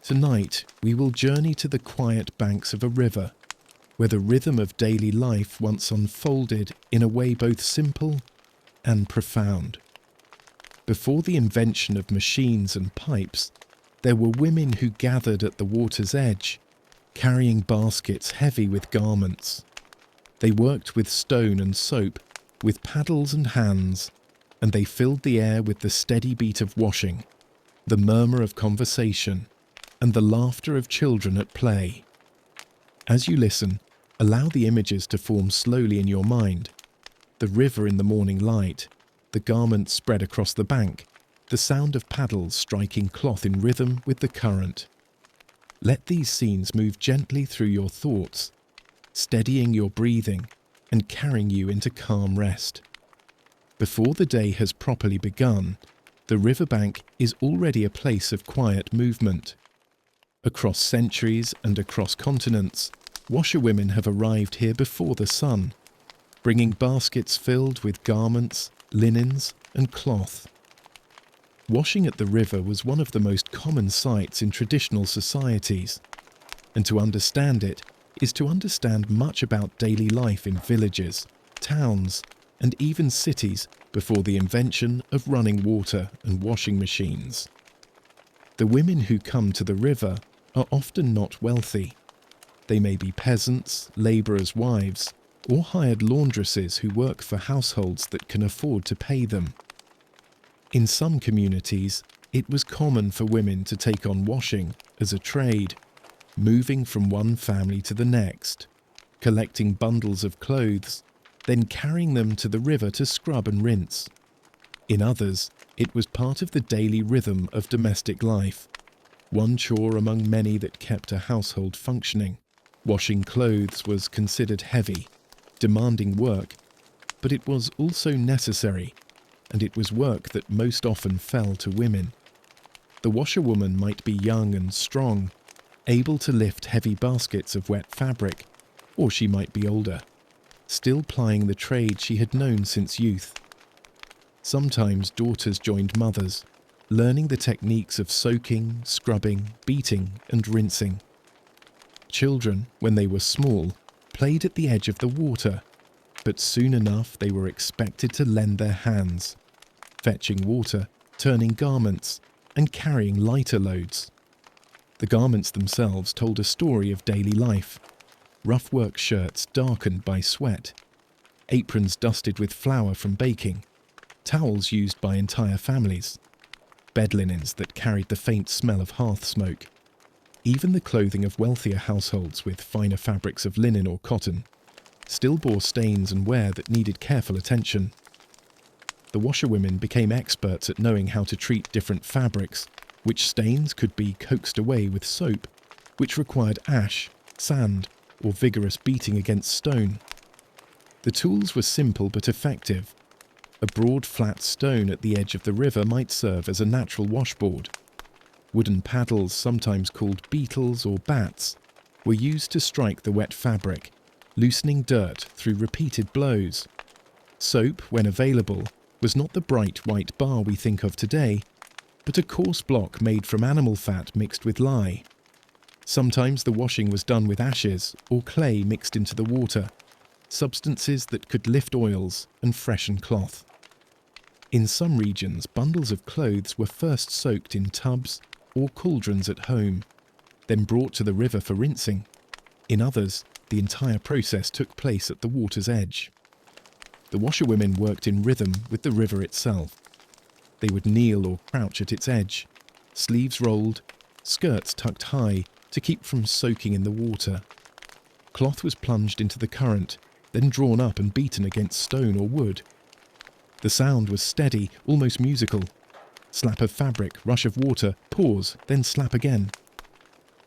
Tonight, we will journey to the quiet banks of a river, where the rhythm of daily life once unfolded in a way both simple and profound. Before the invention of machines and pipes, there were women who gathered at the water's edge, carrying baskets heavy with garments. They worked with stone and soap, with paddles and hands, and they filled the air with the steady beat of washing, the murmur of conversation, and the laughter of children at play. As you listen, allow the images to form slowly in your mind. The river in the morning light, the garments spread across the bank, the sound of paddles striking cloth in rhythm with the current. Let these scenes move gently through your thoughts, steadying your breathing and carrying you into calm rest. Before the day has properly begun, the riverbank is already a place of quiet movement. Across centuries and across continents, washerwomen have arrived here before the sun, bringing baskets filled with garments, linens, and cloth. Washing at the river was one of the most common sights in traditional societies, and to understand it is to understand much about daily life in villages, towns, and even cities before the invention of running water and washing machines. The women who come to the river are often not wealthy. They may be peasants, labourers' wives, or hired laundresses who work for households that can afford to pay them. In some communities, it was common for women to take on washing as a trade, moving from one family to the next, collecting bundles of clothes, then carrying them to the river to scrub and rinse. In others, it was part of the daily rhythm of domestic life, one chore among many that kept a household functioning. Washing clothes was considered heavy, demanding work, but it was also necessary, and it was work that most often fell to women. The washerwoman might be young and strong, able to lift heavy baskets of wet fabric, or she might be older, still plying the trade she had known since youth. Sometimes daughters joined mothers, learning the techniques of soaking, scrubbing, beating, and rinsing. Children, when they were small, played at the edge of the water, but soon enough they were expected to lend their hands, fetching water, turning garments, and carrying lighter loads. The garments themselves told a story of daily life. Rough work shirts darkened by sweat, aprons dusted with flour from baking, towels used by entire families, bed linens that carried the faint smell of hearth smoke. Even the clothing of wealthier households with finer fabrics of linen or cotton still bore stains and wear that needed careful attention. The washerwomen became experts at knowing how to treat different fabrics, which stains could be coaxed away with soap, which required ash, sand, or vigorous beating against stone. The tools were simple but effective. A broad flat stone at the edge of the river might serve as a natural washboard. Wooden paddles, sometimes called beetles or bats, were used to strike the wet fabric, loosening dirt through repeated blows. Soap, when available, was not the bright white bar we think of today, but a coarse block made from animal fat mixed with lye. Sometimes the washing was done with ashes or clay mixed into the water, substances that could lift oils and freshen cloth. In some regions, bundles of clothes were first soaked in tubs or cauldrons at home, then brought to the river for rinsing. In others, the entire process took place at the water's edge. The washerwomen worked in rhythm with the river itself. They would kneel or crouch at its edge, sleeves rolled, skirts tucked high to keep from soaking in the water. Cloth was plunged into the current, then drawn up and beaten against stone or wood. The sound was steady, almost musical. Slap of fabric, rush of water, pause, then slap again.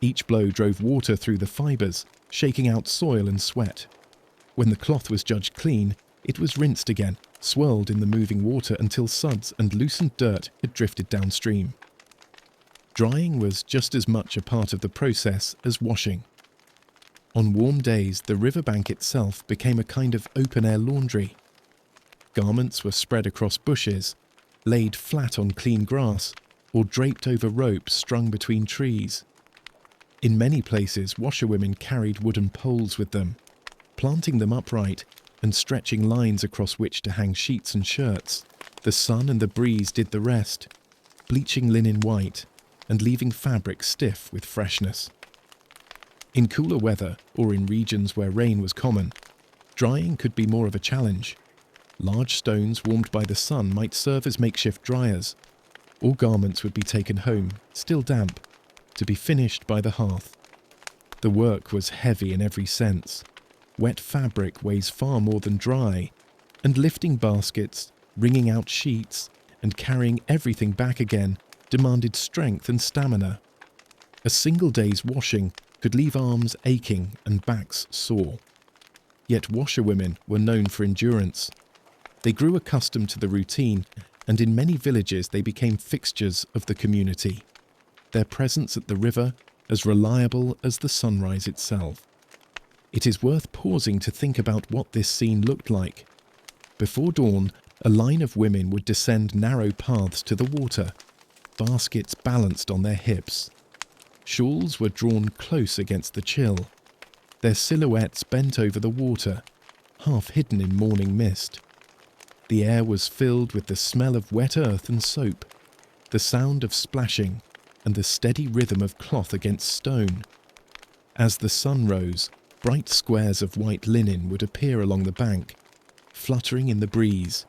Each blow drove water through the fibres, shaking out soil and sweat. When the cloth was judged clean, it was rinsed again, swirled in the moving water until suds and loosened dirt had drifted downstream. Drying was just as much a part of the process as washing. On warm days, the riverbank itself became a kind of open-air laundry. Garments were spread across bushes, laid flat on clean grass, or draped over ropes strung between trees. In many places, washerwomen carried wooden poles with them, planting them upright and stretching lines across which to hang sheets and shirts. The sun and the breeze did the rest, bleaching linen white and leaving fabric stiff with freshness. In cooler weather, or in regions where rain was common, drying could be more of a challenge. Large stones warmed by the sun might serve as makeshift dryers, or garments would be taken home, still damp, to be finished by the hearth. The work was heavy in every sense. Wet fabric weighs far more than dry, and lifting baskets, wringing out sheets, and carrying everything back again demanded strength and stamina. A single day's washing could leave arms aching and backs sore. Yet washerwomen were known for endurance. They grew accustomed to the routine, and in many villages they became fixtures of the community. Their presence at the river as reliable as the sunrise itself. It is worth pausing to think about what this scene looked like. Before dawn, a line of women would descend narrow paths to the water, baskets balanced on their hips. Shawls were drawn close against the chill, their silhouettes bent over the water, half hidden in morning mist. The air was filled with the smell of wet earth and soap, the sound of splashing, and the steady rhythm of cloth against stone. As the sun rose, bright squares of white linen would appear along the bank, fluttering in the breeze,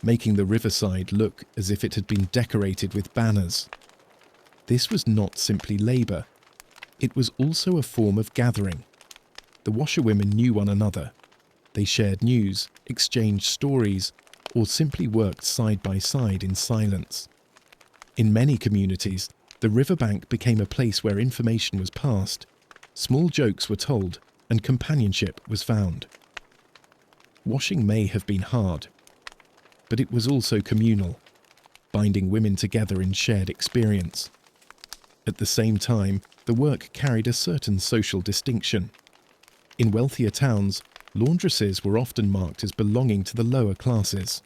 making the riverside look as if it had been decorated with banners. This was not simply labour. It was also a form of gathering. The washerwomen knew one another. They shared news, exchanged stories, or simply worked side by side in silence. In many communities, the riverbank became a place where information was passed, small jokes were told, and companionship was found. Washing may have been hard, but it was also communal, binding women together in shared experience. At the same time, the work carried a certain social distinction. In wealthier towns, laundresses were often marked as belonging to the lower classes.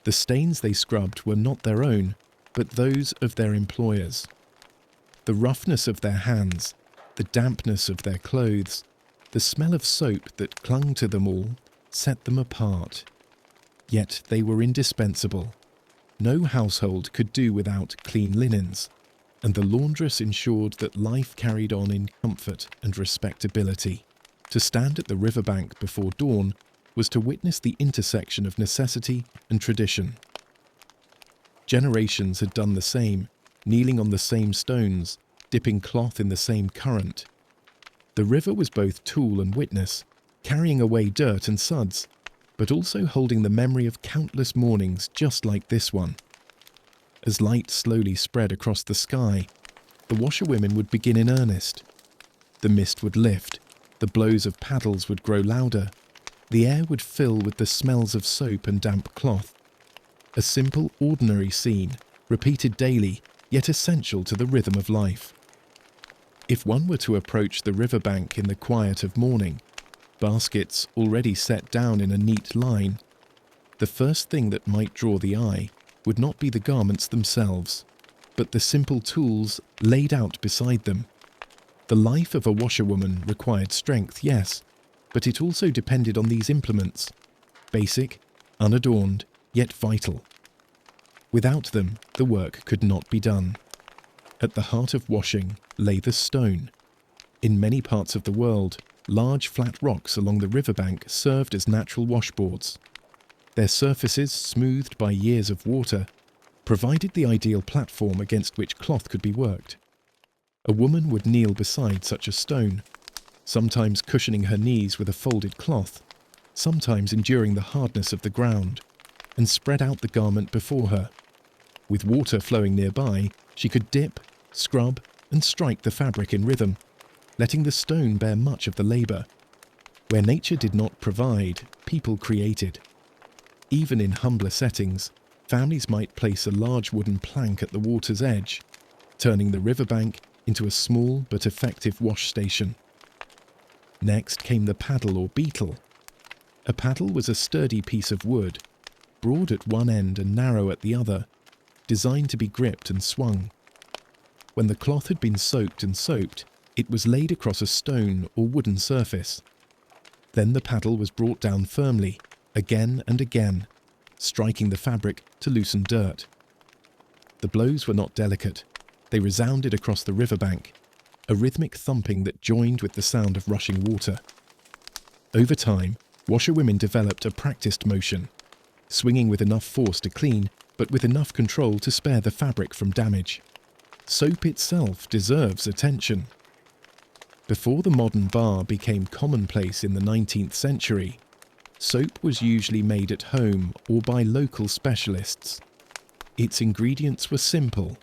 The stains they scrubbed were not their own, but those of their employers. The roughness of their hands, the dampness of their clothes, the smell of soap that clung to them all set them apart. Yet they were indispensable. No household could do without clean linens, and the laundress ensured that life carried on in comfort and respectability. To stand at the riverbank before dawn was to witness the intersection of necessity and tradition. Generations had done the same, kneeling on the same stones, dipping cloth in the same current. The river was both tool and witness, carrying away dirt and suds, but also holding the memory of countless mornings just like this one. As light slowly spread across the sky, the washerwomen would begin in earnest. The mist would lift, the blows of paddles would grow louder, the air would fill with the smells of soap and damp cloth. A simple, ordinary scene, repeated daily, yet essential to the rhythm of life. If one were to approach the riverbank in the quiet of morning, baskets already set down in a neat line, the first thing that might draw the eye would not be the garments themselves, but the simple tools laid out beside them. The life of a washerwoman required strength, yes, but it also depended on these implements, basic, unadorned, yet vital. Without them, the work could not be done. At the heart of washing lay the stone. In many parts of the world, large flat rocks along the riverbank served as natural washboards. Their surfaces, smoothed by years of water, provided the ideal platform against which cloth could be worked. A woman would kneel beside such a stone, sometimes cushioning her knees with a folded cloth, sometimes enduring the hardness of the ground, and spread out the garment before her. With water flowing nearby, she could dip, scrub, and strike the fabric in rhythm, letting the stone bear much of the labour. Where nature did not provide, people created. Even in humbler settings, families might place a large wooden plank at the water's edge, turning the riverbank into a small but effective wash station. Next came the paddle or beetle. A paddle was a sturdy piece of wood, broad at one end and narrow at the other, designed to be gripped and swung. When the cloth had been soaked and soaped, It was laid across a stone or wooden surface. Then the paddle was brought down firmly, again and again, striking the fabric to loosen dirt. The blows were not delicate. They resounded across the riverbank, a rhythmic thumping that joined with the sound of rushing water. Over time, washerwomen developed a practiced motion, swinging with enough force to clean, but with enough control to spare the fabric from damage. Soap itself deserves attention. Before the modern bar became commonplace in the 19th century, soap was usually made at home or by local specialists. Its ingredients were simple: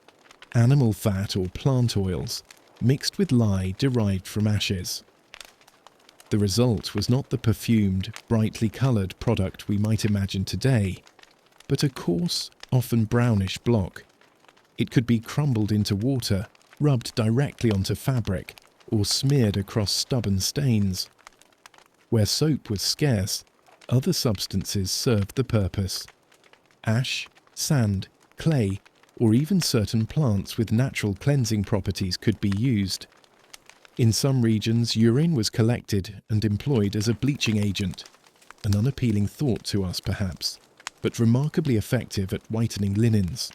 animal fat or plant oils, mixed with lye derived from ashes. The result was not the perfumed, brightly coloured product we might imagine today, but a coarse, often brownish block. It could be crumbled into water, rubbed directly onto fabric, or smeared across stubborn stains. Where soap was scarce, other substances served the purpose. Ash, sand, clay, or even certain plants with natural cleansing properties could be used. In some regions, urine was collected and employed as a bleaching agent, an unappealing thought to us perhaps, but remarkably effective at whitening linens.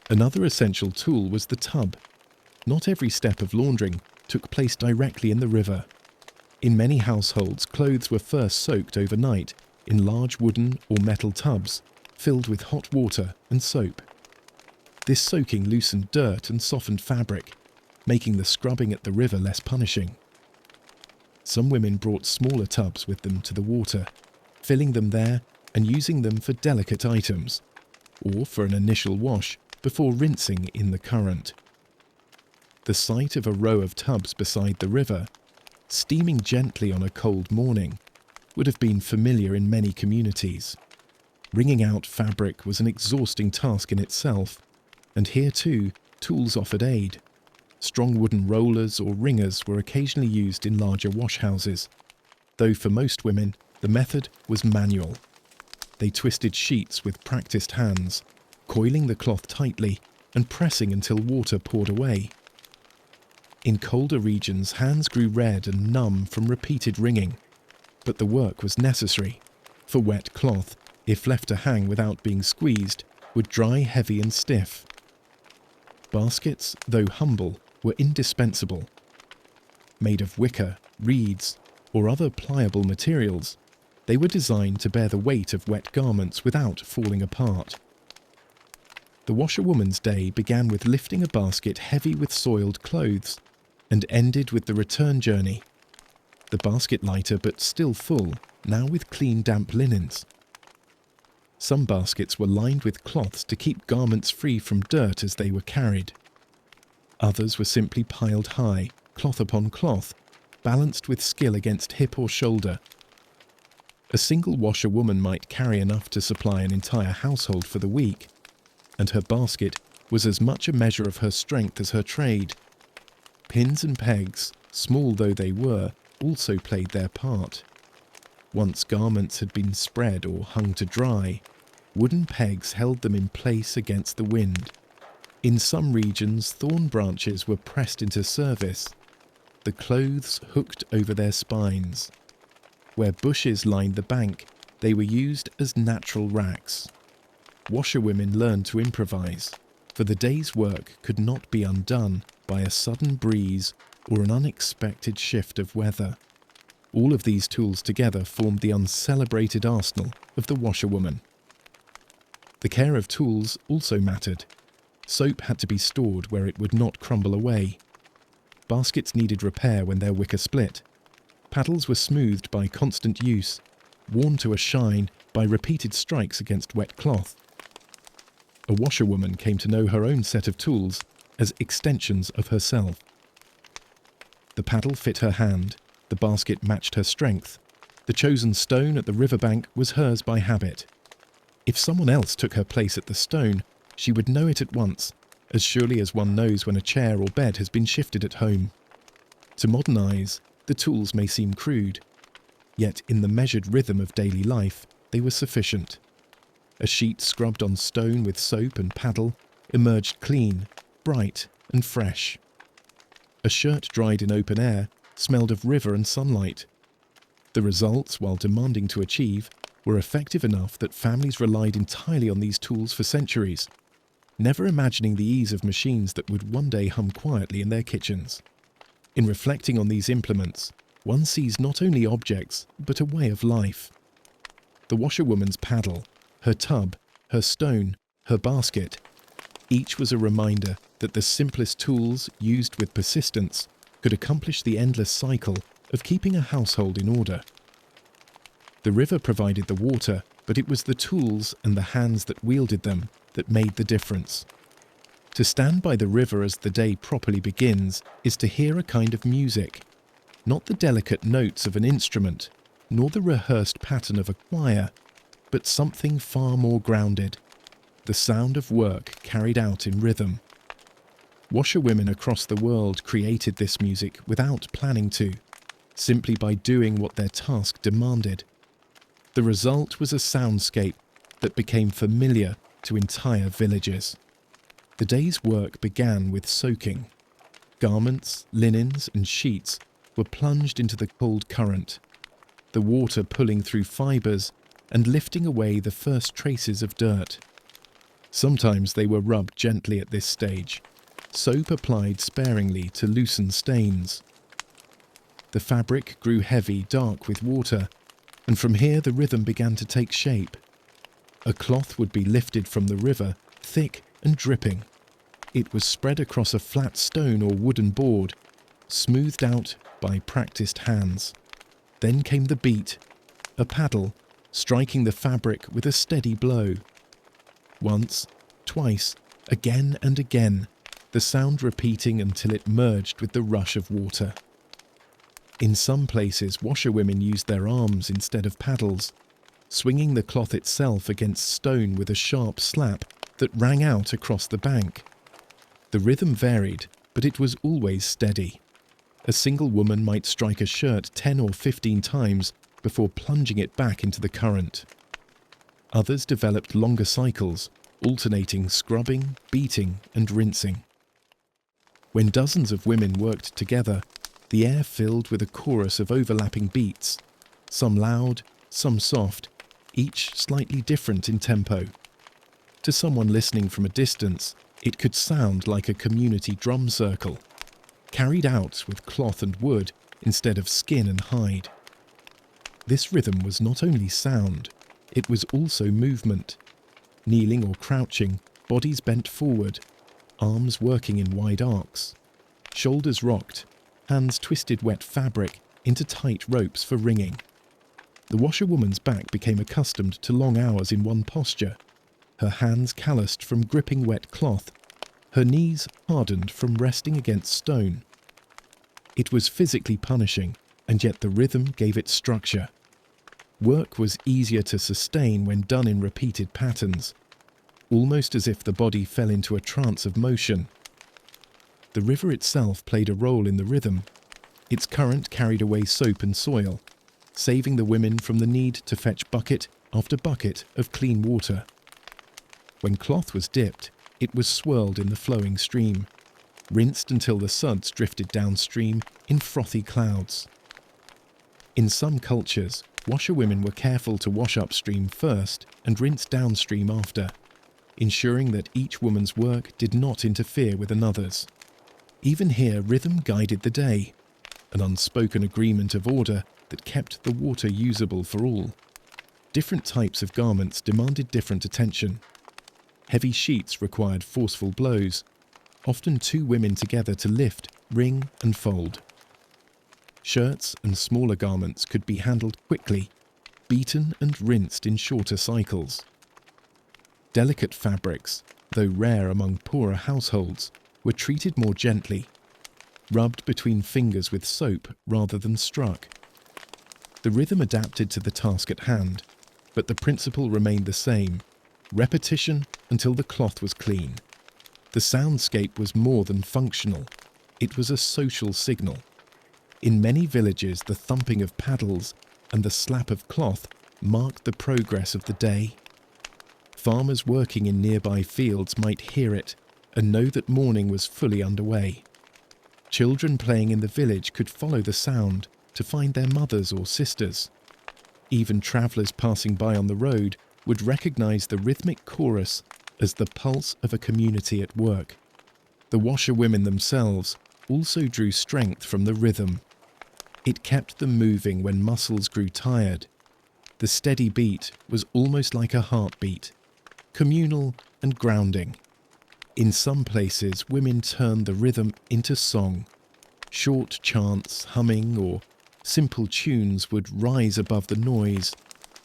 Another essential tool was the tub. Not every step of laundering took place directly in the river. In many households, clothes were first soaked overnight in large wooden or metal tubs filled with hot water and soap. This soaking loosened dirt and softened fabric, making the scrubbing at the river less punishing. Some women brought smaller tubs with them to the water, filling them there and using them for delicate items, or for an initial wash before rinsing in the current. The sight of a row of tubs beside the river, steaming gently on a cold morning, would have been familiar in many communities. Wringing out fabric was an exhausting task in itself, and here too, tools offered aid. Strong wooden rollers or wringers were occasionally used in larger washhouses, though for most women, the method was manual. They twisted sheets with practiced hands, coiling the cloth tightly and pressing until water poured away. In colder regions, hands grew red and numb from repeated wringing, but the work was necessary, for wet cloth, if left to hang without being squeezed, would dry heavy and stiff. Baskets, though humble, were indispensable. Made of wicker, reeds, or other pliable materials, they were designed to bear the weight of wet garments without falling apart. The washerwoman's day began with lifting a basket heavy with soiled clothes and ended with the return journey. The basket lighter but still full, now with clean damp linens. Some baskets were lined with cloths to keep garments free from dirt as they were carried. Others were simply piled high, cloth upon cloth, balanced with skill against hip or shoulder. A single washerwoman might carry enough to supply an entire household for the week, and her basket was as much a measure of her strength as her trade. Pins and pegs, small though they were, also played their part. Once garments had been spread or hung to dry, wooden pegs held them in place against the wind. In some regions, thorn branches were pressed into service, the clothes hooked over their spines. Where bushes lined the bank, they were used as natural racks. Washerwomen learned to improvise, for the day's work could not be undone by a sudden breeze or an unexpected shift of weather. All of these tools together formed the uncelebrated arsenal of the washerwoman. The care of tools also mattered. Soap had to be stored where it would not crumble away. Baskets needed repair when their wicker split. Paddles were smoothed by constant use, worn to a shine by repeated strikes against wet cloth. A washerwoman came to know her own set of tools as extensions of herself. The paddle fit her hand, the basket matched her strength. The chosen stone at the riverbank was hers by habit. If someone else took her place at the stone, she would know it at once, as surely as one knows when a chair or bed has been shifted at home. To modern eyes, the tools may seem crude, yet in the measured rhythm of daily life, they were sufficient. A sheet scrubbed on stone with soap and paddle emerged clean, bright and fresh. A shirt dried in open air smelled of river and sunlight. The results, while demanding to achieve, were effective enough that families relied entirely on these tools for centuries, never imagining the ease of machines that would one day hum quietly in their kitchens. In reflecting on these implements, one sees not only objects, but a way of life. The washerwoman's paddle, her tub, her stone, her basket, each was a reminder that the simplest tools, used with persistence, could accomplish the endless cycle of keeping a household in order. The river provided the water, but it was the tools and the hands that wielded them that made the difference. To stand by the river as the day properly begins is to hear a kind of music, not the delicate notes of an instrument, nor the rehearsed pattern of a choir, but something far more grounded, the sound of work carried out in rhythm. Washerwomen across the world created this music without planning to, simply by doing what their task demanded. The result was a soundscape that became familiar to entire villages. The day's work began with soaking. Garments, linens, and sheets were plunged into the cold current, the water pulling through fibres and lifting away the first traces of dirt. Sometimes they were rubbed gently at this stage, soap applied sparingly to loosen stains. The fabric grew heavy, dark with water, and from here the rhythm began to take shape. A cloth would be lifted from the river, thick and dripping. It was spread across a flat stone or wooden board, smoothed out by practiced hands. Then came the beat, a paddle, striking the fabric with a steady blow. Once, twice, again and again, the sound repeating until it merged with the rush of water. In some places, washerwomen used their arms instead of paddles, swinging the cloth itself against stone with a sharp slap that rang out across the bank. The rhythm varied, but it was always steady. A single woman might strike a shirt 10 or 15 times before plunging it back into the current. Others developed longer cycles, alternating scrubbing, beating, and rinsing. When dozens of women worked together, the air filled with a chorus of overlapping beats, some loud, some soft, each slightly different in tempo. To someone listening from a distance, it could sound like a community drum circle, carried out with cloth and wood instead of skin and hide. This rhythm was not only sound, it was also movement. Kneeling or crouching, bodies bent forward, arms working in wide arcs. Shoulders rocked, hands twisted wet fabric into tight ropes for wringing. The washerwoman's back became accustomed to long hours in one posture, her hands calloused from gripping wet cloth, her knees hardened from resting against stone. It was physically punishing, and yet the rhythm gave it structure. Work was easier to sustain when done in repeated patterns, almost as if the body fell into a trance of motion. The river itself played a role in the rhythm. Its current carried away soap and soil, saving the women from the need to fetch bucket after bucket of clean water. When cloth was dipped, it was swirled in the flowing stream, rinsed until the suds drifted downstream in frothy clouds. In some cultures, washerwomen were careful to wash upstream first and rinse downstream after, ensuring that each woman's work did not interfere with another's. Even here, rhythm guided the day, an unspoken agreement of order that kept the water usable for all. Different types of garments demanded different attention. Heavy sheets required forceful blows, often two women together to lift, wring, and fold. Shirts and smaller garments could be handled quickly, beaten and rinsed in shorter cycles. Delicate fabrics, though rare among poorer households, were treated more gently, rubbed between fingers with soap rather than struck. The rhythm adapted to the task at hand, but the principle remained the same: repetition until the cloth was clean. The soundscape was more than functional, it was a social signal. In many villages, the thumping of paddles and the slap of cloth marked the progress of the day. Farmers working in nearby fields might hear it and know that morning was fully underway. Children playing in the village could follow the sound to find their mothers or sisters. Even travellers passing by on the road would recognise the rhythmic chorus as the pulse of a community at work. The washerwomen themselves also drew strength from the rhythm. It kept them moving when muscles grew tired. The steady beat was almost like a heartbeat, communal and grounding. In some places, women turned the rhythm into song. Short chants, humming, or simple tunes would rise above the noise,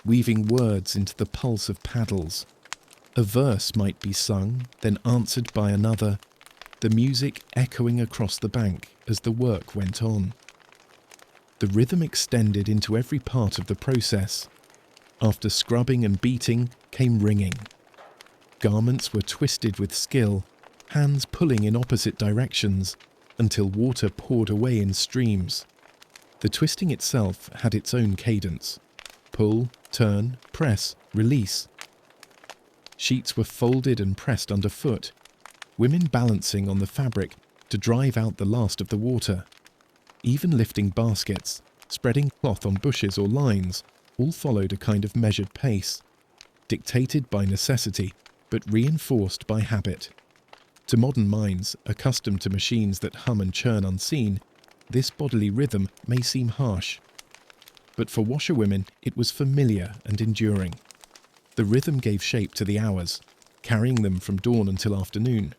weaving words into the pulse of paddles. A verse might be sung, then answered by another, the music echoing across the bank as the work went on. The rhythm extended into every part of the process. After scrubbing and beating came wringing. Garments were twisted with skill, hands pulling in opposite directions until water poured away in streams. The twisting itself had its own cadence. Pull, turn, press, release. Sheets were folded and pressed underfoot, women balancing on the fabric to drive out the last of the water. Even lifting baskets, spreading cloth on bushes or lines, all followed a kind of measured pace, dictated by necessity but reinforced by habit. To modern minds, accustomed to machines that hum and churn unseen, this bodily rhythm may seem harsh. But for washerwomen, it was familiar and enduring. The rhythm gave shape to the hours, carrying them from dawn until afternoon.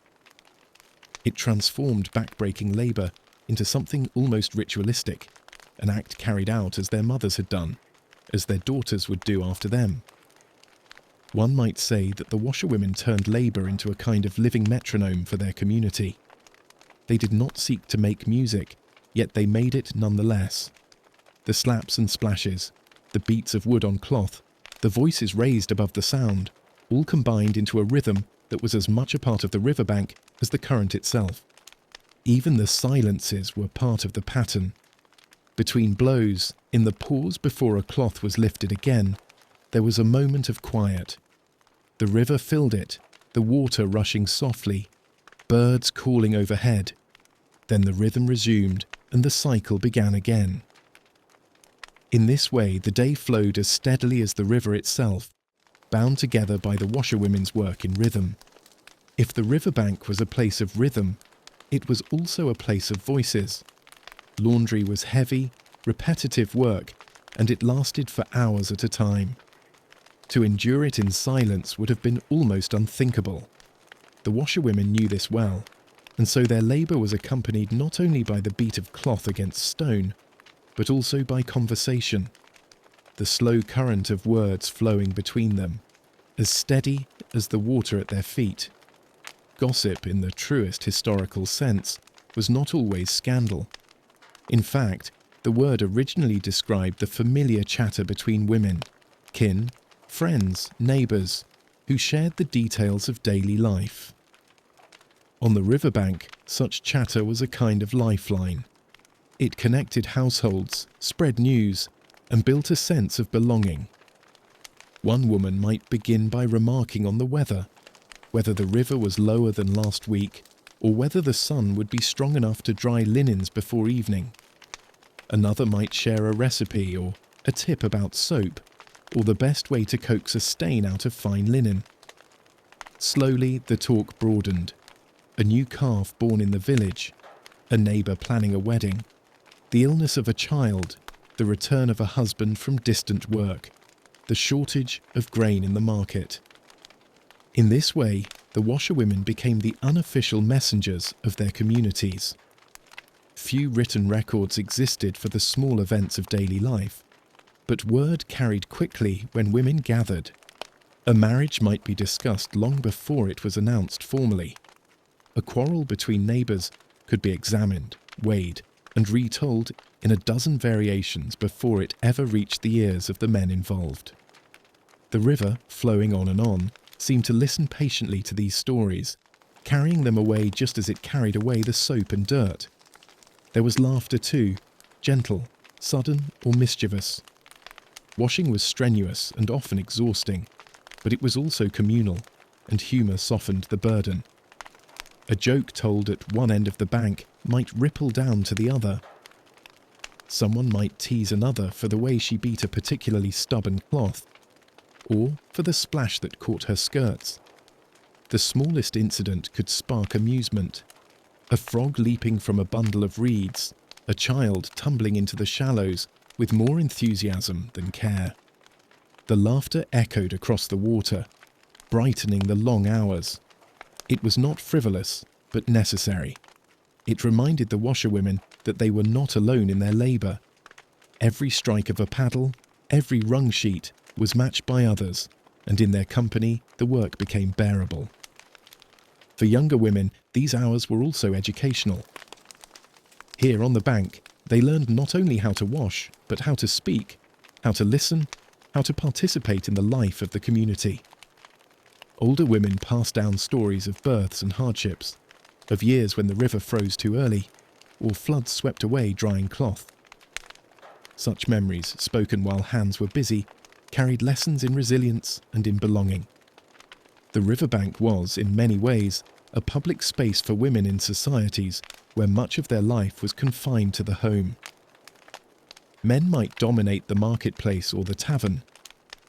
It transformed back-breaking labour into something almost ritualistic, an act carried out as their mothers had done, as their daughters would do after them. One might say that the washerwomen turned labour into a kind of living metronome for their community. They did not seek to make music, yet they made it nonetheless. The slaps and splashes, the beats of wood on cloth, the voices raised above the sound, all combined into a rhythm that was as much a part of the riverbank as the current itself. Even the silences were part of the pattern. Between blows, in the pause before a cloth was lifted again, there was a moment of quiet. The river filled it, the water rushing softly, birds calling overhead. Then the rhythm resumed and the cycle began again. In this way, the day flowed as steadily as the river itself, bound together by the washerwomen's work in rhythm. If the riverbank was a place of rhythm, it was also a place of voices. Laundry was heavy, repetitive work, and it lasted for hours at a time. To endure it in silence would have been almost unthinkable. The washerwomen knew this well, and so their labour was accompanied not only by the beat of cloth against stone, but also by conversation, the slow current of words flowing between them, as steady as the water at their feet. Gossip, in the truest historical sense, was not always scandal. In fact, the word originally described the familiar chatter between women, kin, friends, neighbours, who shared the details of daily life. On the riverbank, such chatter was a kind of lifeline. It connected households, spread news, and built a sense of belonging. One woman might begin by remarking on the weather, whether the river was lower than last week, or whether the sun would be strong enough to dry linens before evening. Another might share a recipe or a tip about soap, or the best way to coax a stain out of fine linen. Slowly the talk broadened. A new calf born in the village, a neighbour planning a wedding, the illness of a child, the return of a husband from distant work, the shortage of grain in the market. In this way, the washerwomen became the unofficial messengers of their communities. Few written records existed for the small events of daily life, but word carried quickly when women gathered. A marriage might be discussed long before it was announced formally. A quarrel between neighbours could be examined, weighed, and retold in a dozen variations before it ever reached the ears of the men involved. The river, flowing on, seemed to listen patiently to these stories, carrying them away just as it carried away the soap and dirt. There was laughter too, gentle, sudden, or mischievous. Washing was strenuous and often exhausting, but it was also communal, and humour softened the burden. A joke told at one end of the bank might ripple down to the other. Someone might tease another for the way she beat a particularly stubborn cloth, or for the splash that caught her skirts. The smallest incident could spark amusement. A frog leaping from a bundle of reeds, a child tumbling into the shallows with more enthusiasm than care. The laughter echoed across the water, brightening the long hours. It was not frivolous, but necessary. It reminded the washerwomen that they were not alone in their labour. Every strike of a paddle, every rung sheet, was matched by others, and in their company the work became bearable. For younger women, these hours were also educational. Here on the bank, they learned not only how to wash, but how to speak, how to listen, how to participate in the life of the community. Older women passed down stories of births and hardships, of years when the river froze too early, or floods swept away drying cloth. Such memories, spoken while hands were busy, carried lessons in resilience and in belonging. The riverbank was, in many ways, a public space for women in societies where much of their life was confined to the home. Men might dominate the marketplace or the tavern,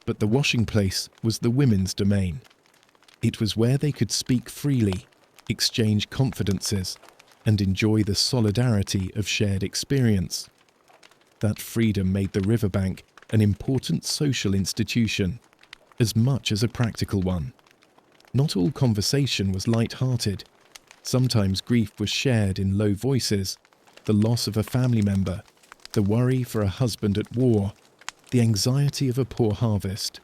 but the washing place was the women's domain. It was where they could speak freely, exchange confidences, and enjoy the solidarity of shared experience. That freedom made the riverbank an important social institution, as much as a practical one. Not all conversation was light-hearted. Sometimes grief was shared in low voices, the loss of a family member, the worry for a husband at war, the anxiety of a poor harvest.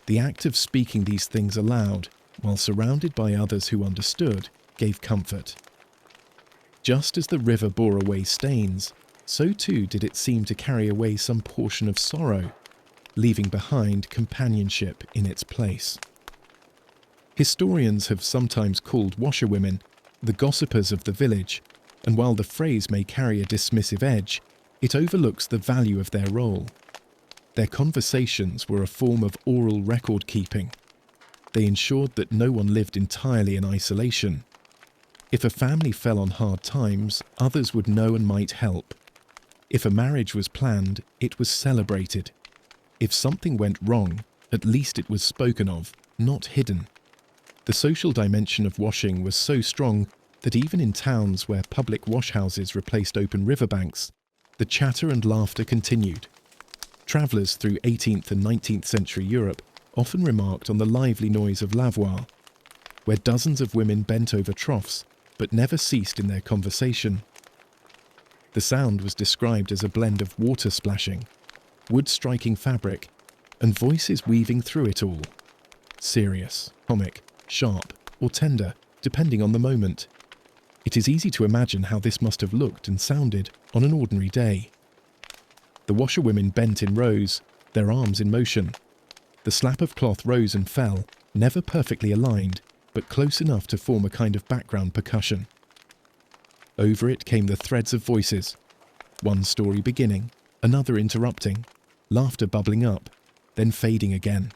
The act of speaking these things aloud, while surrounded by others who understood, gave comfort. Just as the river bore away stains, so too did it seem to carry away some portion of sorrow, leaving behind companionship in its place. Historians have sometimes called washerwomen the gossipers of the village, and while the phrase may carry a dismissive edge, it overlooks the value of their role. Their conversations were a form of oral record-keeping. They ensured that no one lived entirely in isolation. If a family fell on hard times, others would know and might help. If a marriage was planned, it was celebrated. If something went wrong, at least it was spoken of, not hidden. The social dimension of washing was so strong that even in towns where public washhouses replaced open riverbanks, the chatter and laughter continued. Travellers through 18th and 19th century Europe often remarked on the lively noise of lavoir, where dozens of women bent over troughs but never ceased in their conversation. The sound was described as a blend of water splashing, wood striking fabric, and voices weaving through it all. Serious, comic, sharp, or tender, depending on the moment. It is easy to imagine how this must have looked and sounded on an ordinary day. The washerwomen bent in rows, their arms in motion. The slap of cloth rose and fell, never perfectly aligned, but close enough to form a kind of background percussion. Over it came the threads of voices, one story beginning, another interrupting, laughter bubbling up, then fading again.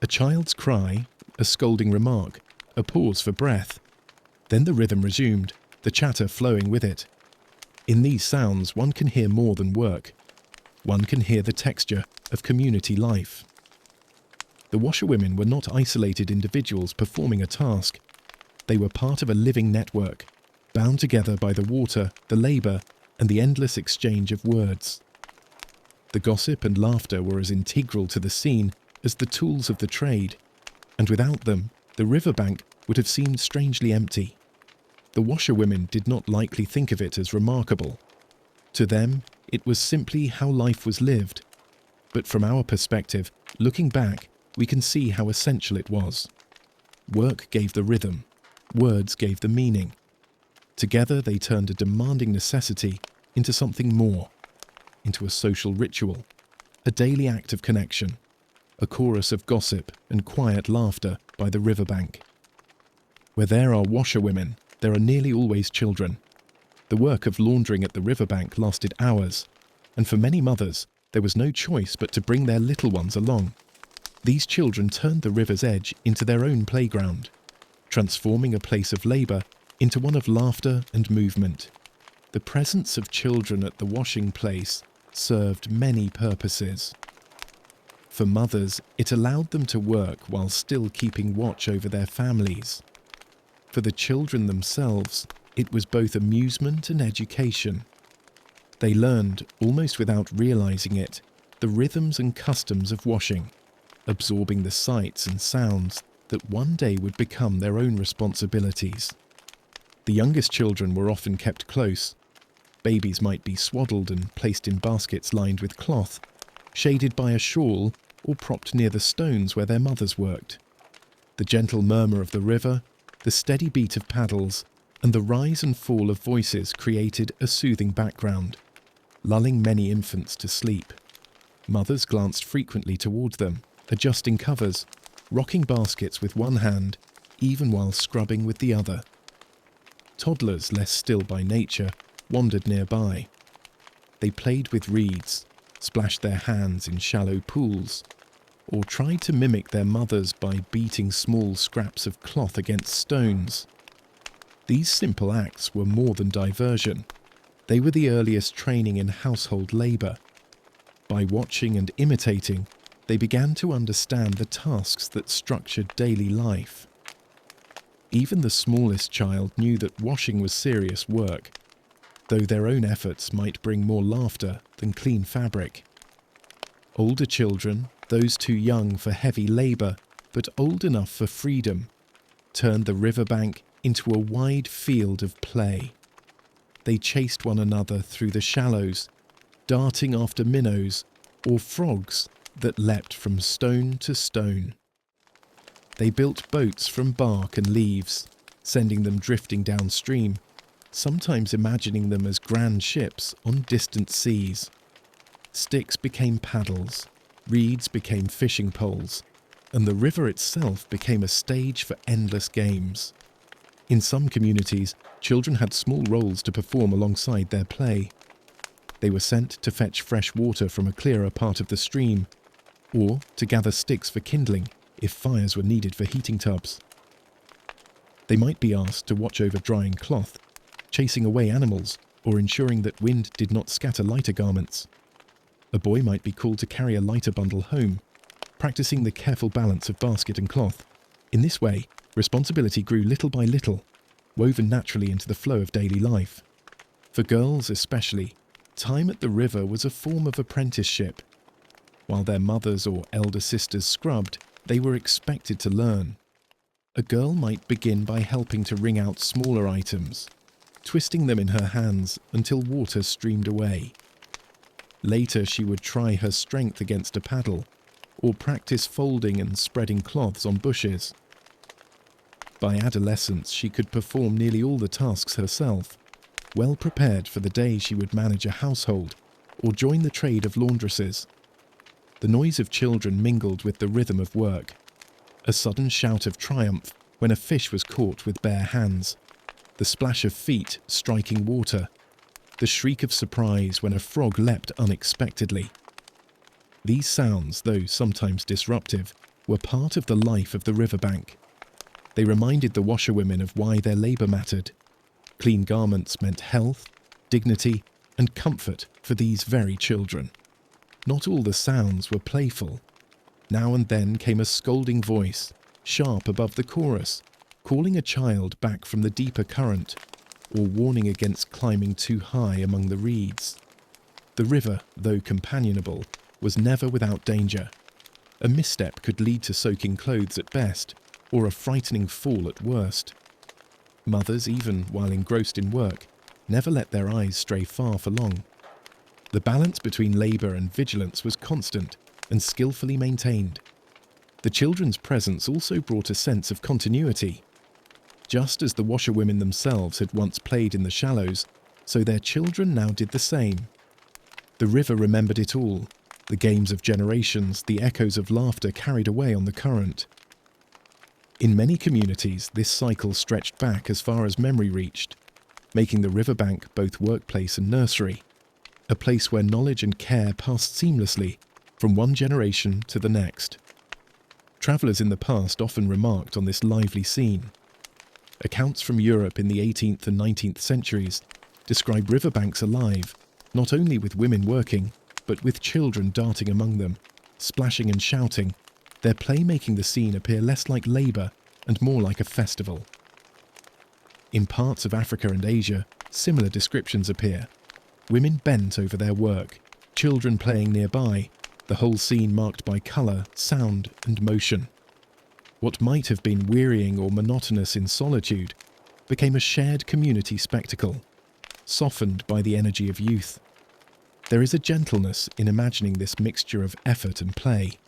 A child's cry, a scolding remark, a pause for breath. Then the rhythm resumed, the chatter flowing with it. In these sounds one can hear more than work. One can hear the texture of community life. The washerwomen were not isolated individuals performing a task. They were part of a living network, bound together by the water, the labour, and the endless exchange of words. The gossip and laughter were as integral to the scene as the tools of the trade, and without them, the riverbank would have seemed strangely empty. The washerwomen did not likely think of it as remarkable. To them, it was simply how life was lived. But from our perspective, looking back, we can see how essential it was. Work gave the rhythm, words gave the meaning. Together they turned a demanding necessity into something more, into a social ritual, a daily act of connection, a chorus of gossip and quiet laughter by the riverbank. Where there are washerwomen, there are nearly always children. The work of laundering at the riverbank lasted hours, and for many mothers, there was no choice but to bring their little ones along. These children turned the river's edge into their own playground. transforming a place of labour into one of laughter and movement. The presence of children at the washing place served many purposes. For mothers, it allowed them to work while still keeping watch over their families. For the children themselves, it was both amusement and education. They learned, almost without realising it, the rhythms and customs of washing, absorbing the sights and sounds that one day would become their own responsibilities. The youngest children were often kept close. Babies might be swaddled and placed in baskets lined with cloth, shaded by a shawl, or propped near the stones where their mothers worked. The gentle murmur of the river, the steady beat of paddles, and the rise and fall of voices created a soothing background, lulling many infants to sleep. Mothers glanced frequently toward them, adjusting covers, rocking baskets with one hand, even while scrubbing with the other. Toddlers, less still by nature, wandered nearby. They played with reeds, splashed their hands in shallow pools, or tried to mimic their mothers by beating small scraps of cloth against stones. These simple acts were more than diversion. They were the earliest training in household labour. By watching and imitating, they began to understand the tasks that structured daily life. Even the smallest child knew that washing was serious work, though their own efforts might bring more laughter than clean fabric. Older children, those too young for heavy labour but old enough for freedom, turned the riverbank into a wide field of play. They chased one another through the shallows, darting after minnows or frogs that leapt from stone to stone. They built boats from bark and leaves, sending them drifting downstream, sometimes imagining them as grand ships on distant seas. Sticks became paddles, reeds became fishing poles, and the river itself became a stage for endless games. In some communities, children had small roles to perform alongside their play. They were sent to fetch fresh water from a clearer part of the stream, or to gather sticks for kindling if fires were needed for heating tubs. They might be asked to watch over drying cloth, chasing away animals, or ensuring that wind did not scatter lighter garments. A boy might be called to carry a lighter bundle home, practicing the careful balance of basket and cloth. In this way, responsibility grew little by little, woven naturally into the flow of daily life. For girls especially, time at the river was a form of apprenticeship. While their mothers or elder sisters scrubbed, they were expected to learn. A girl might begin by helping to wring out smaller items, twisting them in her hands until water streamed away. Later she would try her strength against a paddle, or practice folding and spreading cloths on bushes. By adolescence she could perform nearly all the tasks herself, well prepared for the day she would manage a household or join the trade of laundresses. The noise of children mingled with the rhythm of work. A sudden shout of triumph when a fish was caught with bare hands, the splash of feet striking water, the shriek of surprise when a frog leapt unexpectedly. These sounds, though sometimes disruptive, were part of the life of the riverbank. They reminded the washerwomen of why their labour mattered. Clean garments meant health, dignity, and comfort for these very children. Not all the sounds were playful. Now and then came a scolding voice, sharp above the chorus, calling a child back from the deeper current, or warning against climbing too high among the reeds. The river, though companionable, was never without danger. A misstep could lead to soaking clothes at best, or a frightening fall at worst. Mothers, even while engrossed in work, never let their eyes stray far for long. The balance between labour and vigilance was constant and skillfully maintained. The children's presence also brought a sense of continuity. Just as the washerwomen themselves had once played in the shallows, so their children now did the same. The river remembered it all, the games of generations, the echoes of laughter carried away on the current. In many communities, this cycle stretched back as far as memory reached, making the riverbank both workplace and nursery, a place where knowledge and care passed seamlessly from one generation to the next. Travellers in the past often remarked on this lively scene. Accounts from Europe in the 18th and 19th centuries describe riverbanks alive, not only with women working, but with children darting among them, splashing and shouting, their play making the scene appear less like labour and more like a festival. In parts of Africa and Asia, similar descriptions appear. Women bent over their work, children playing nearby, the whole scene marked by colour, sound and motion. What might have been wearying or monotonous in solitude became a shared community spectacle, softened by the energy of youth. There is a gentleness in imagining this mixture of effort and play.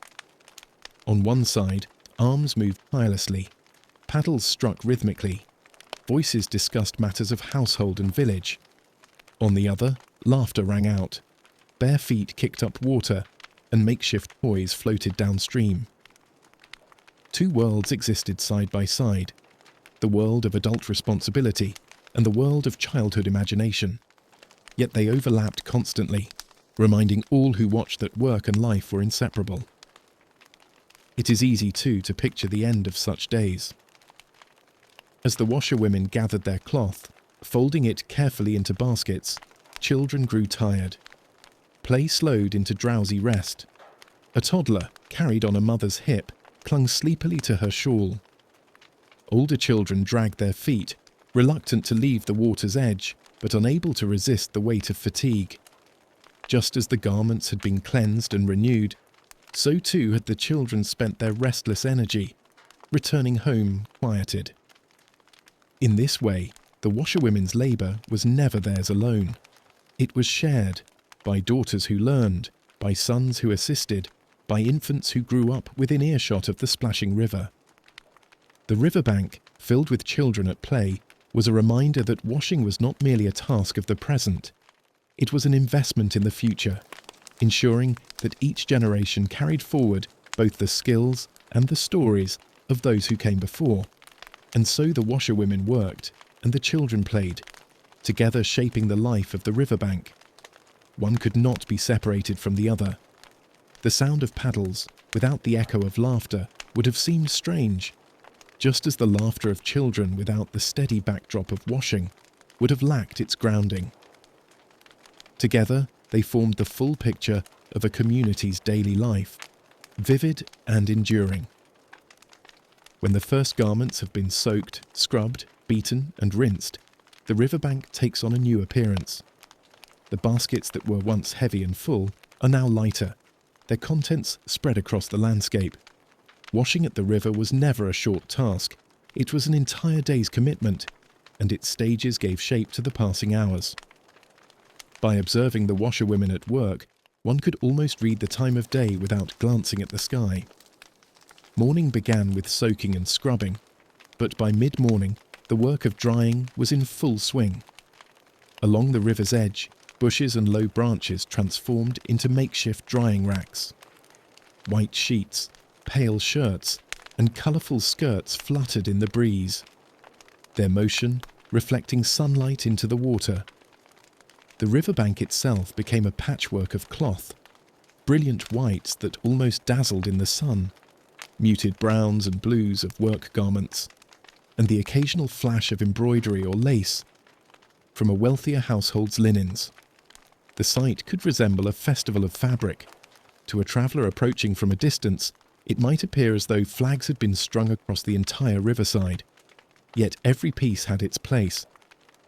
On one side, arms moved tirelessly, paddles struck rhythmically, voices discussed matters of household and village. On the other, laughter rang out, bare feet kicked up water, and makeshift toys floated downstream. Two worlds existed side by side, the world of adult responsibility and the world of childhood imagination. Yet they overlapped constantly, reminding all who watched that work and life were inseparable. It is easy, too, to picture the end of such days. As the washerwomen gathered their cloth, folding it carefully into baskets, children grew tired. Play slowed into drowsy rest. A toddler, carried on a mother's hip, clung sleepily to her shawl. Older children dragged their feet, reluctant to leave the water's edge, but unable to resist the weight of fatigue. Just as the garments had been cleansed and renewed, so too had the children spent their restless energy, returning home quieted. In this way, the washerwomen's labour was never theirs alone. It was shared, by daughters who learned, by sons who assisted, by infants who grew up within earshot of the splashing river. The riverbank, filled with children at play, was a reminder that washing was not merely a task of the present. It was an investment in the future, ensuring that each generation carried forward both the skills and the stories of those who came before. And so the washerwomen worked, and the children played, together shaping the life of the riverbank. One could not be separated from the other. The sound of paddles, without the echo of laughter, would have seemed strange, just as the laughter of children without the steady backdrop of washing would have lacked its grounding. Together, they formed the full picture of a community's daily life, vivid and enduring. When the first garments have been soaked, scrubbed, beaten and rinsed, the riverbank takes on a new appearance. The baskets that were once heavy and full are now lighter, their contents spread across the landscape. Washing at the river was never a short task. It was an entire day's commitment, and its stages gave shape to the passing hours. By observing the washerwomen at work, one could almost read the time of day without glancing at the sky. Morning began with soaking and scrubbing, but by mid-morning, the work of drying was in full swing. Along the river's edge, bushes and low branches transformed into makeshift drying racks. White sheets, pale shirts, and colourful skirts fluttered in the breeze, their motion reflecting sunlight into the water. The riverbank itself became a patchwork of cloth, brilliant whites that almost dazzled in the sun, muted browns and blues of work garments, and the occasional flash of embroidery or lace from a wealthier household's linens. The sight could resemble a festival of fabric. To a traveller approaching from a distance, it might appear as though flags had been strung across the entire riverside. Yet every piece had its place.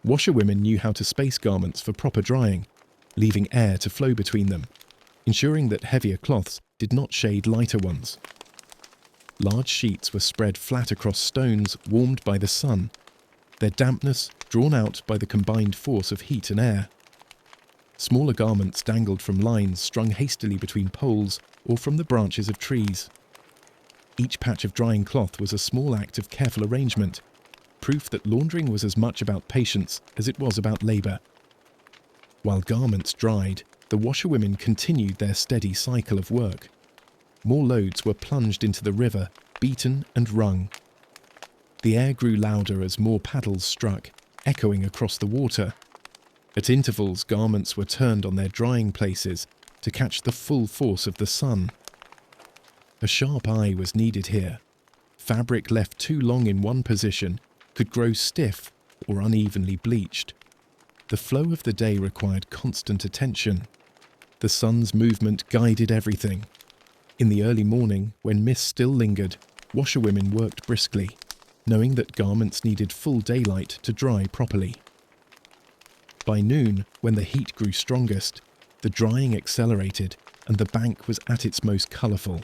Washerwomen knew how to space garments for proper drying, leaving air to flow between them, ensuring that heavier cloths did not shade lighter ones. Large sheets were spread flat across stones warmed by the sun, their dampness drawn out by the combined force of heat and air. Smaller garments dangled from lines strung hastily between poles or from the branches of trees. Each patch of drying cloth was a small act of careful arrangement, proof that laundering was as much about patience as it was about labour. While garments dried, the washerwomen continued their steady cycle of work. More loads were plunged into the river, beaten and wrung. The air grew louder as more paddles struck, echoing across the water. At intervals, garments were turned on their drying places to catch the full force of the sun. A sharp eye was needed here. Fabric left too long in one position could grow stiff or unevenly bleached. The flow of the day required constant attention. The sun's movement guided everything. In the early morning, when mist still lingered, washerwomen worked briskly, knowing that garments needed full daylight to dry properly. By noon, when the heat grew strongest, the drying accelerated and the bank was at its most colourful.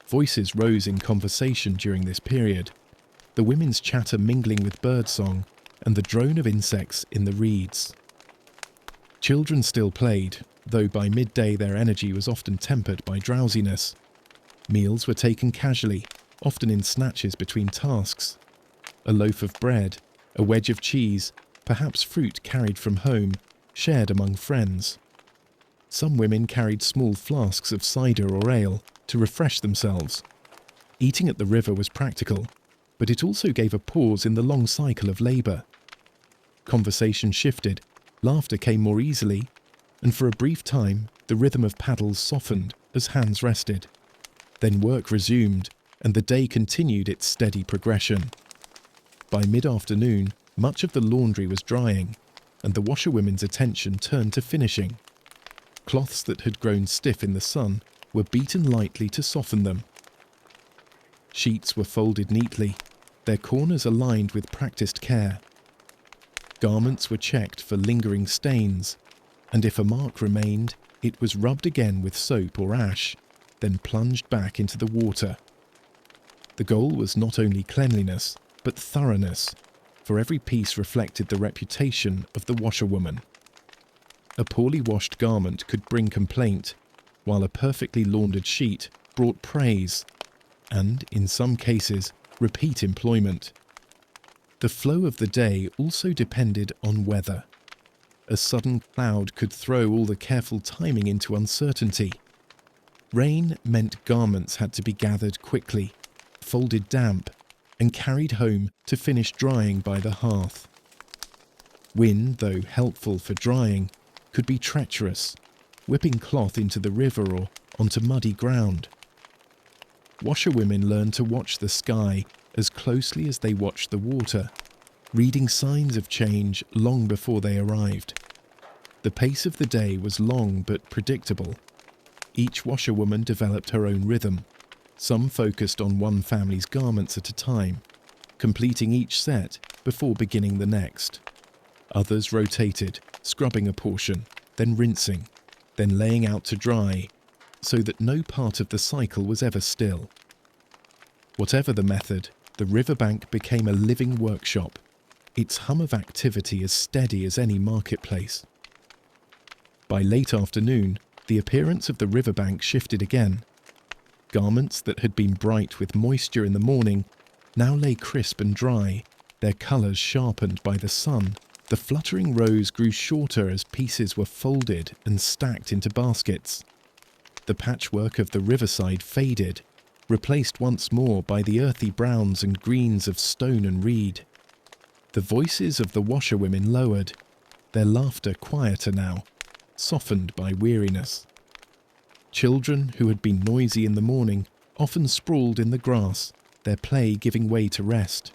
Voices rose in conversation during this period, the women's chatter mingling with birdsong and the drone of insects in the reeds. Children still played, though by midday their energy was often tempered by drowsiness. Meals were taken casually, often in snatches between tasks. A loaf of bread, a wedge of cheese, perhaps fruit carried from home, shared among friends. Some women carried small flasks of cider or ale to refresh themselves. Eating at the river was practical, but it also gave a pause in the long cycle of labour. Conversation shifted, laughter came more easily, and for a brief time the rhythm of paddles softened as hands rested. Then work resumed, and the day continued its steady progression. By mid-afternoon, much of the laundry was drying, and the washerwomen's attention turned to finishing. Cloths that had grown stiff in the sun were beaten lightly to soften them. Sheets were folded neatly, their corners aligned with practiced care. Garments were checked for lingering stains, and if a mark remained, it was rubbed again with soap or ash, then plunged back into the water. The goal was not only cleanliness, but thoroughness, for every piece reflected the reputation of the washerwoman. A poorly washed garment could bring complaint, while a perfectly laundered sheet brought praise, and, in some cases, repeat employment. The flow of the day also depended on weather. A sudden cloud could throw all the careful timing into uncertainty. Rain meant garments had to be gathered quickly, folded damp, and carried home to finish drying by the hearth. Wind, though helpful for drying, could be treacherous, whipping cloth into the river or onto muddy ground. Washerwomen learned to watch the sky as closely as they watched the water, reading signs of change long before they arrived. The pace of the day was long but predictable. Each washerwoman developed her own rhythm. Some focused on one family's garments at a time, completing each set before beginning the next. Others rotated, scrubbing a portion, then rinsing, then laying out to dry, so that no part of the cycle was ever still. Whatever the method, the riverbank became a living workshop, its hum of activity as steady as any marketplace. By late afternoon, the appearance of the riverbank shifted again. Garments that had been bright with moisture in the morning now lay crisp and dry, their colours sharpened by the sun. The fluttering rows grew shorter as pieces were folded and stacked into baskets. The patchwork of the riverside faded, replaced once more by the earthy browns and greens of stone and reed. The voices of the washerwomen lowered, their laughter quieter now, softened by weariness. Children who had been noisy in the morning often sprawled in the grass, their play giving way to rest.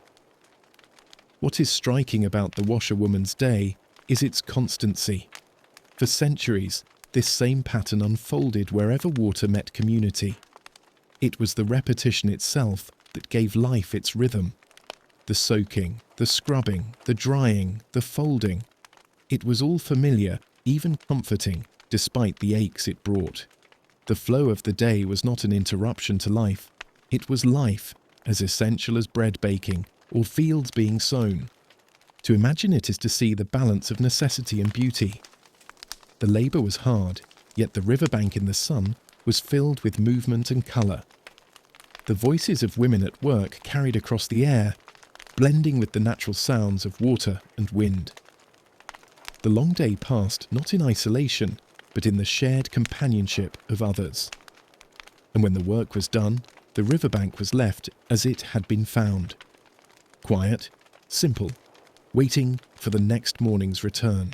What is striking about the washerwoman's day is its constancy. For centuries, this same pattern unfolded wherever water met community. It was the repetition itself that gave life its rhythm. The soaking, the scrubbing, the drying, the folding. It was all familiar, even comforting, despite the aches it brought. The flow of the day was not an interruption to life. It was life, as essential as bread baking or fields being sown. To imagine it is to see the balance of necessity and beauty. The labour was hard, yet the riverbank in the sun was filled with movement and colour. The voices of women at work carried across the air, blending with the natural sounds of water and wind. The long day passed not in isolation, but in the shared companionship of others. And when the work was done, the riverbank was left as it had been found. Quiet, simple, waiting for the next morning's return.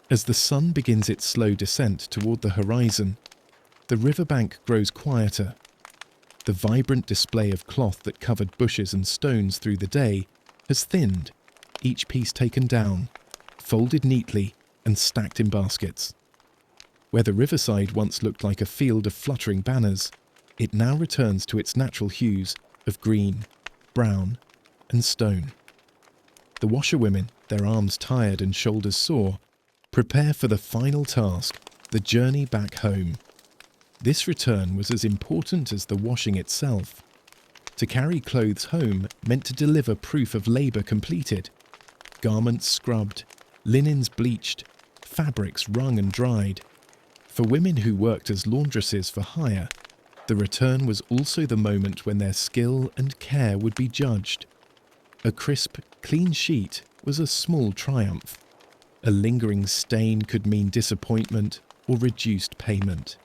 As the sun begins its slow descent toward the horizon, the riverbank grows quieter. The vibrant display of cloth that covered bushes and stones through the day has thinned, each piece taken down, folded neatly and stacked in baskets. Where the riverside once looked like a field of fluttering banners, it now returns to its natural hues of green, brown and stone. The washerwomen, their arms tired and shoulders sore, prepare for the final task, the journey back home. This return was as important as the washing itself. To carry clothes home meant to deliver proof of labour completed. Garments scrubbed, linens bleached, fabrics wrung and dried. For women who worked as laundresses for hire, the return was also the moment when their skill and care would be judged. A crisp, clean sheet was a small triumph. A lingering stain could mean disappointment or reduced payment.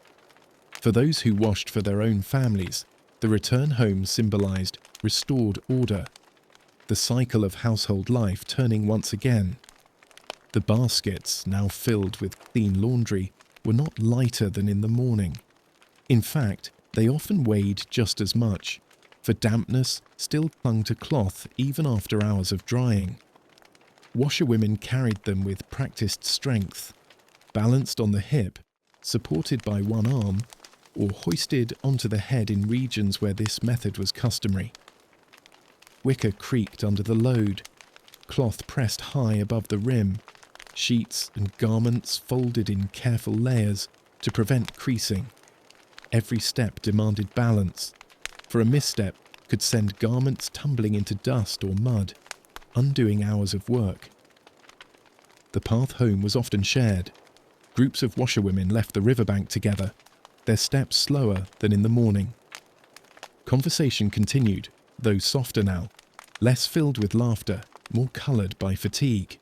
For those who washed for their own families, the return home symbolised restored order, the cycle of household life turning once again. The baskets, now filled with clean laundry, were not lighter than in the morning. In fact, they often weighed just as much, for dampness still clung to cloth even after hours of drying. Washerwomen carried them with practised strength, balanced on the hip, supported by one arm, or hoisted onto the head in regions where this method was customary. Wicker creaked under the load, cloth pressed high above the rim, sheets and garments folded in careful layers to prevent creasing. Every step demanded balance, for a misstep could send garments tumbling into dust or mud, undoing hours of work. The path home was often shared. Groups of washerwomen left the riverbank together, their steps slower than in the morning. Conversation continued, though softer now, less filled with laughter, more coloured by fatigue.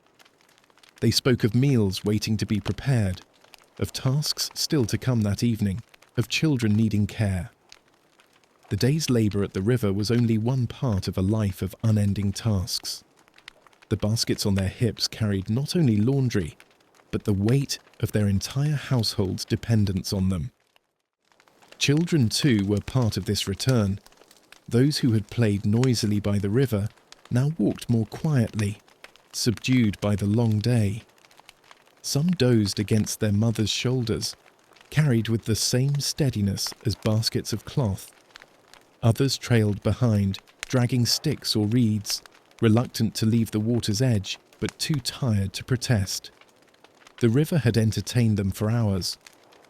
They spoke of meals waiting to be prepared, of tasks still to come that evening, of children needing care. The day's labour at the river was only one part of a life of unending tasks. The baskets on their hips carried not only laundry, but the weight of their entire household's dependence on them. Children, too, were part of this return. Those who had played noisily by the river now walked more quietly, subdued by the long day. Some dozed against their mothers' shoulders, carried with the same steadiness as baskets of cloth. Others trailed behind, dragging sticks or reeds, reluctant to leave the water's edge, but too tired to protest. The river had entertained them for hours,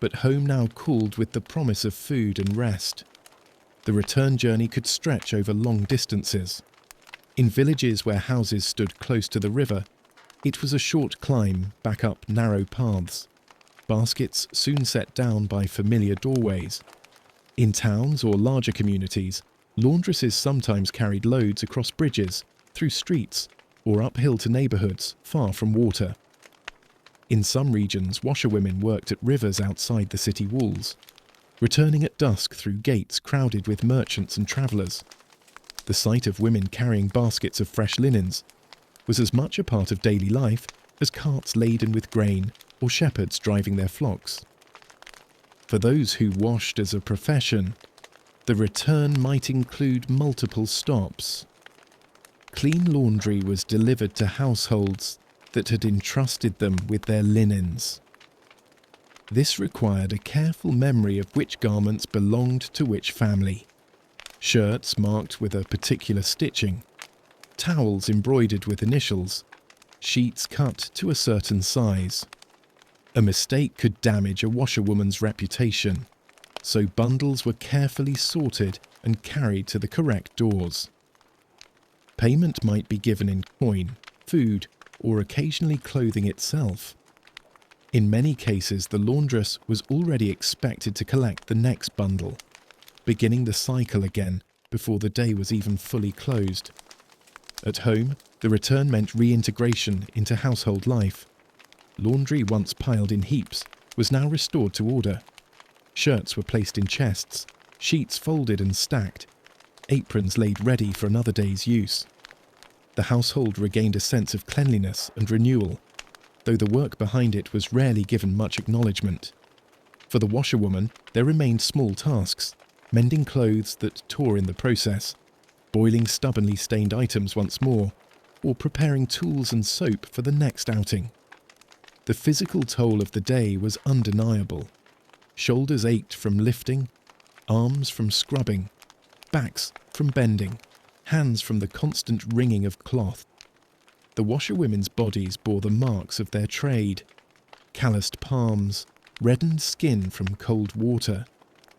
but home now cooled with the promise of food and rest. The return journey could stretch over long distances. In villages where houses stood close to the river, it was a short climb back up narrow paths, baskets soon set down by familiar doorways. In towns or larger communities, laundresses sometimes carried loads across bridges, through streets, or uphill to neighbourhoods far from water. In some regions, washerwomen worked at rivers outside the city walls, returning at dusk through gates crowded with merchants and travellers. The sight of women carrying baskets of fresh linens was as much a part of daily life as carts laden with grain or shepherds driving their flocks. For those who washed as a profession, the return might include multiple stops. Clean laundry was delivered to households that had entrusted them with their linens. This required a careful memory of which garments belonged to which family. Shirts marked with a particular stitching, towels embroidered with initials, sheets cut to a certain size. A mistake could damage a washerwoman's reputation, so bundles were carefully sorted and carried to the correct doors. Payment might be given in coin, food, or occasionally clothing itself. In many cases, the laundress was already expected to collect the next bundle, beginning the cycle again before the day was even fully closed. At home, the return meant reintegration into household life. Laundry, once piled in heaps, was now restored to order. Shirts were placed in chests, sheets folded and stacked, aprons laid ready for another day's use. The household regained a sense of cleanliness and renewal, though the work behind it was rarely given much acknowledgement. For the washerwoman, there remained small tasks, mending clothes that tore in the process, boiling stubbornly stained items once more, or preparing tools and soap for the next outing. The physical toll of the day was undeniable. Shoulders ached from lifting, arms from scrubbing, backs from bending, hands from the constant wringing of cloth. The washerwomen's bodies bore the marks of their trade: calloused palms, reddened skin from cold water,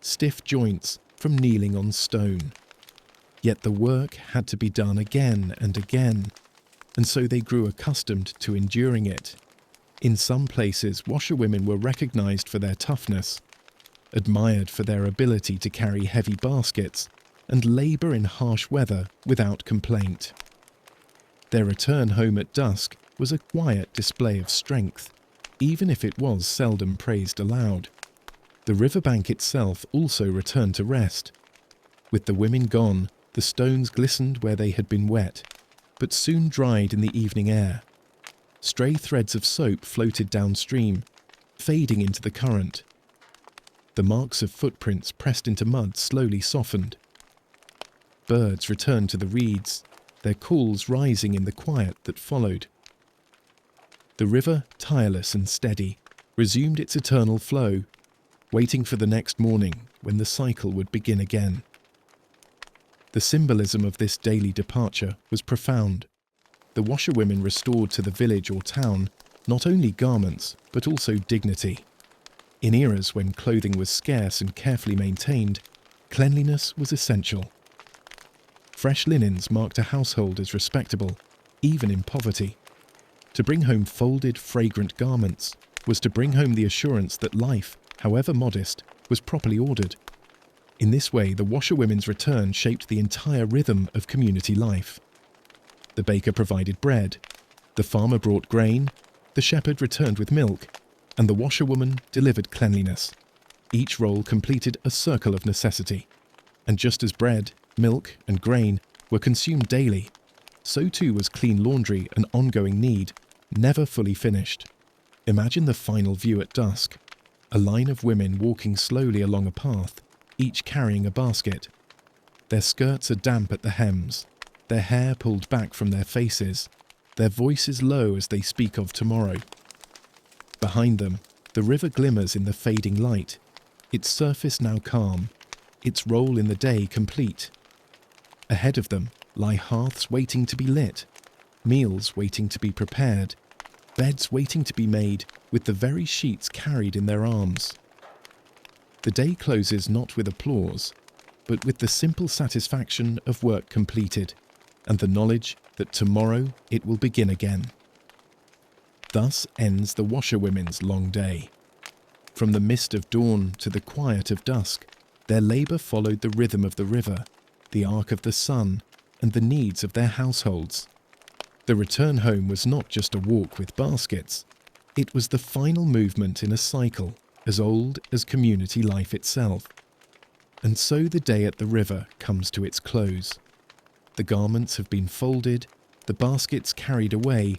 stiff joints from kneeling on stone. Yet the work had to be done again and again, and so they grew accustomed to enduring it. In some places, washerwomen were recognised for their toughness, admired for their ability to carry heavy baskets and labour in harsh weather without complaint. Their return home at dusk was a quiet display of strength, even if it was seldom praised aloud. The riverbank itself also returned to rest. With the women gone, the stones glistened where they had been wet, but soon dried in the evening air. Stray threads of soap floated downstream, fading into the current. The marks of footprints pressed into mud slowly softened. Birds returned to the reeds, their calls rising in the quiet that followed. The river, tireless and steady, resumed its eternal flow, waiting for the next morning when the cycle would begin again. The symbolism of this daily departure was profound. The washerwomen restored to the village or town not only garments, but also dignity. In eras when clothing was scarce and carefully maintained, cleanliness was essential. Fresh linens marked a household as respectable, even in poverty. To bring home folded, fragrant garments was to bring home the assurance that life, however modest, was properly ordered. In this way, the washerwomen's return shaped the entire rhythm of community life. The baker provided bread, the farmer brought grain, the shepherd returned with milk, and the washerwoman delivered cleanliness. Each role completed a circle of necessity. And just as bread, milk, and grain were consumed daily, so too was clean laundry an ongoing need, never fully finished. Imagine the final view at dusk: a line of women walking slowly along a path, each carrying a basket. Their skirts are damp at the hems, their hair pulled back from their faces, their voices low as they speak of tomorrow. Behind them, the river glimmers in the fading light, its surface now calm, its role in the day complete. Ahead of them lie hearths waiting to be lit, meals waiting to be prepared, beds waiting to be made with the very sheets carried in their arms. The day closes not with applause, but with the simple satisfaction of work completed and the knowledge that tomorrow it will begin again. Thus ends the washerwomen's long day. From the mist of dawn to the quiet of dusk, their labour followed the rhythm of the river, the arc of the sun, and the needs of their households. The return home was not just a walk with baskets. It was the final movement in a cycle as old as community life itself. And so the day at the river comes to its close. The garments have been folded, the baskets carried away,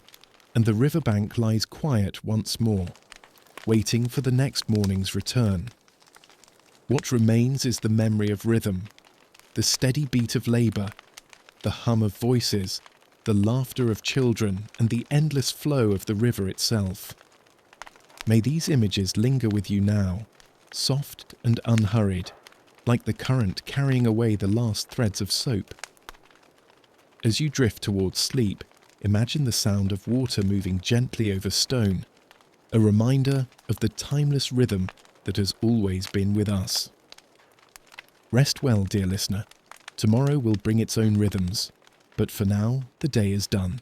and the riverbank lies quiet once more, waiting for the next morning's return. What remains is the memory of rhythm, the steady beat of labour, the hum of voices, the laughter of children, and the endless flow of the river itself. May these images linger with you now, soft and unhurried, like the current carrying away the last threads of soap. As you drift towards sleep, imagine the sound of water moving gently over stone, a reminder of the timeless rhythm that has always been with us. Rest well, dear listener. Tomorrow will bring its own rhythms, but for now, the day is done.